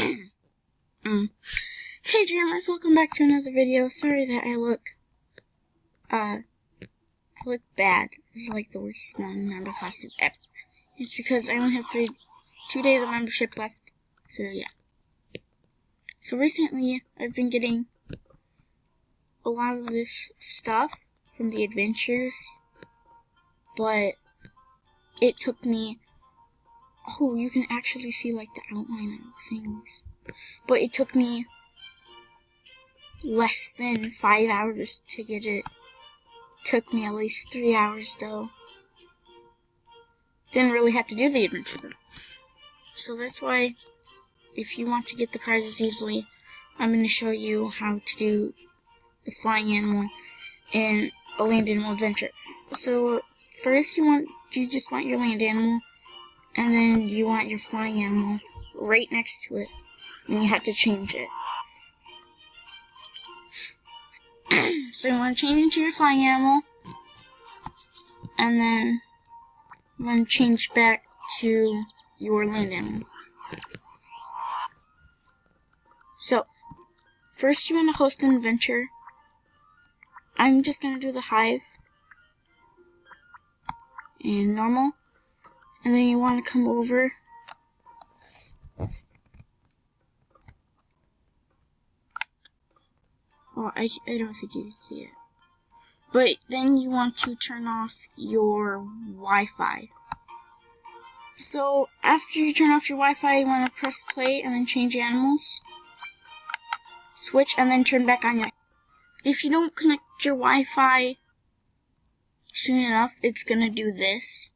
Hey dreamers, welcome back to another video. Sorry that I look bad. This is like the worst non-member costume ever. It's because I only have 2 days of membership left, so yeah. So recently, I've been getting a lot of this stuff from the adventures, but it took me, oh, you can actually see like the outline of things, but it took me less than 5 hours to get it. Took me at least 3 hours though. Didn't really have to do the adventure though. So that's why, if you want to get the prizes easily, I'm going to show you how to do the flying animal in a land animal adventure. So first you just want your land animal, and then you want your flying animal right next to it, and you have to change it. So you want to change into your flying animal, and then you want to change back to your land animal. So, first you want to host an adventure. I'm just going to do the hive and normal, and then you want to come over I don't think you can see it. But then you want to turn off your Wi-Fi. So after you turn off your Wi-Fi, you want to press play and then change animals. Switch and then turn back on your... If you don't connect your Wi-Fi soon enough, it's going to do this.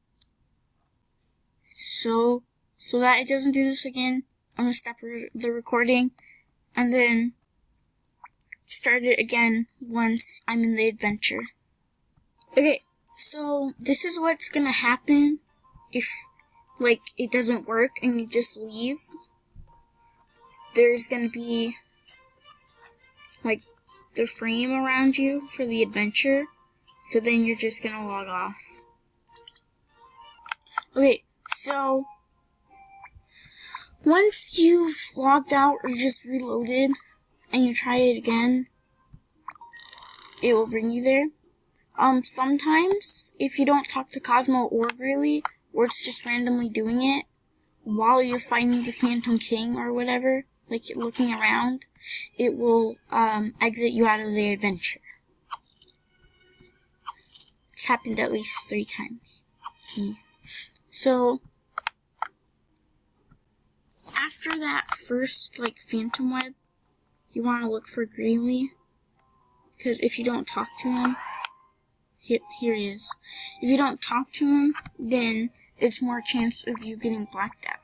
So that it doesn't do this again, I'm going to stop the recording and then start it again once I'm in the adventure. Okay, so this is what's gonna happen if, like, it doesn't work and you just leave. There's gonna be, like, the frame around you for the adventure, so then you're just gonna log off. Okay, so once you've logged out or just reloaded, and you try it again, it will bring you there. Sometimes, if you don't talk to Cosmo or Greely, or it's just randomly doing it, while you're fighting the Phantom King or whatever, like you're looking around, it will, exit you out of the adventure. It's happened at least 3 times to me. So, after that first, like, Phantom Web, you want to look for Greely, because if you don't talk to him, here he is. If you don't talk to him, then it's more chance of you getting blacked out.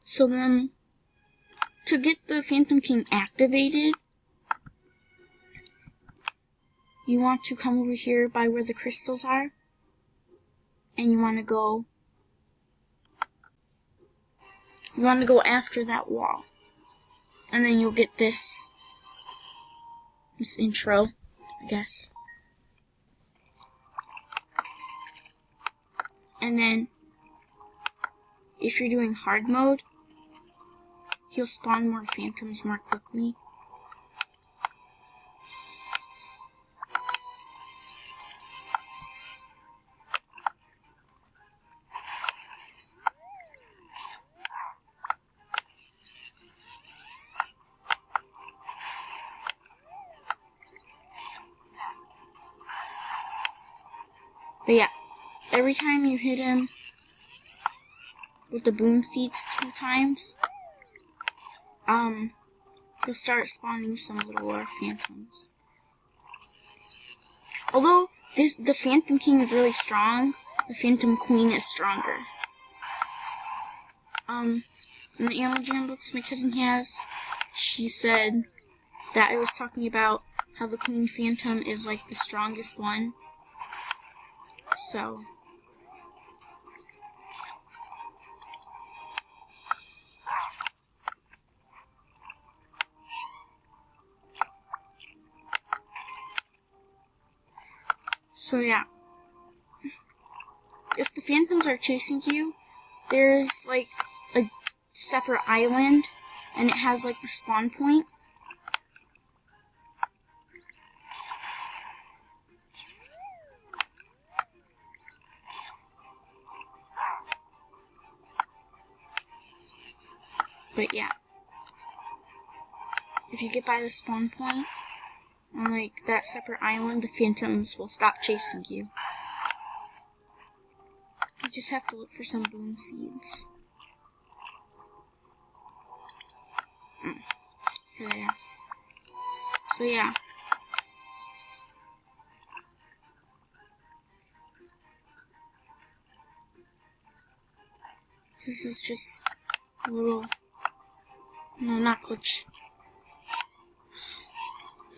So then, to get the Phantom King activated, you want to come over here by where the crystals are, and you want to go after that wall, and then you'll get this intro, I guess. And then, if you're doing hard mode, he'll spawn more phantoms more quickly. But yeah, every time you hit him with the boom seeds 2 times, he'll start spawning some little phantoms. Although the Phantom King is really strong, the Phantom Queen is stronger. In the Animal Jam books my cousin has, she said that I was talking about how the Queen Phantom is like the strongest one. So So yeah. If the phantoms are chasing you, there's like a separate island, and it has like the spawn point. But yeah, if you get by the spawn point on like that separate island, the phantoms will stop chasing you. You just have to look for some boom seeds. There. So yeah. This is just a little... No, not glitch.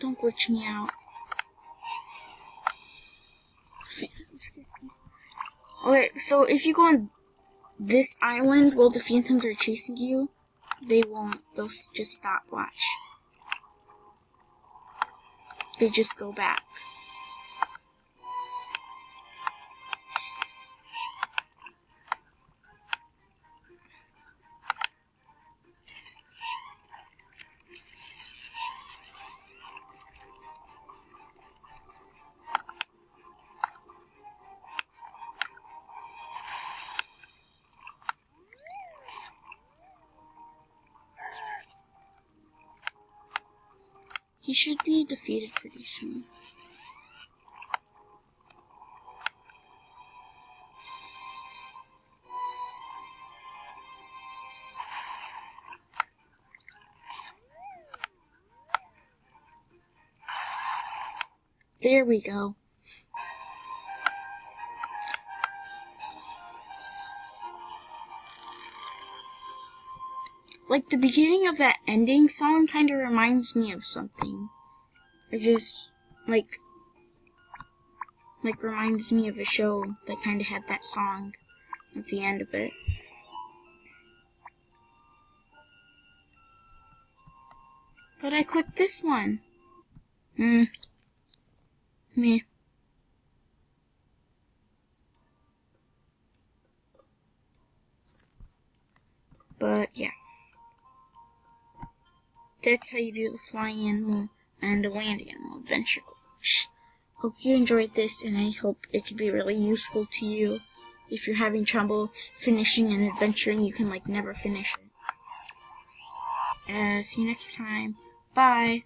Don't glitch me out. Okay, so if you go on this island while the phantoms are chasing you, they won't. They'll just stop. Watch. They just go back. He should be defeated pretty soon. There we go. Like, the beginning of that ending song kind of reminds me of something. It just, like reminds me of a show that kind of had that song at the end of it. But I clicked this one. Meh. But yeah. That's how you do the flying animal and the land animal adventure glitch. Hope you enjoyed this, and I hope it could be really useful to you. If you're having trouble finishing an adventure and you can like never finish it. See you next time. Bye.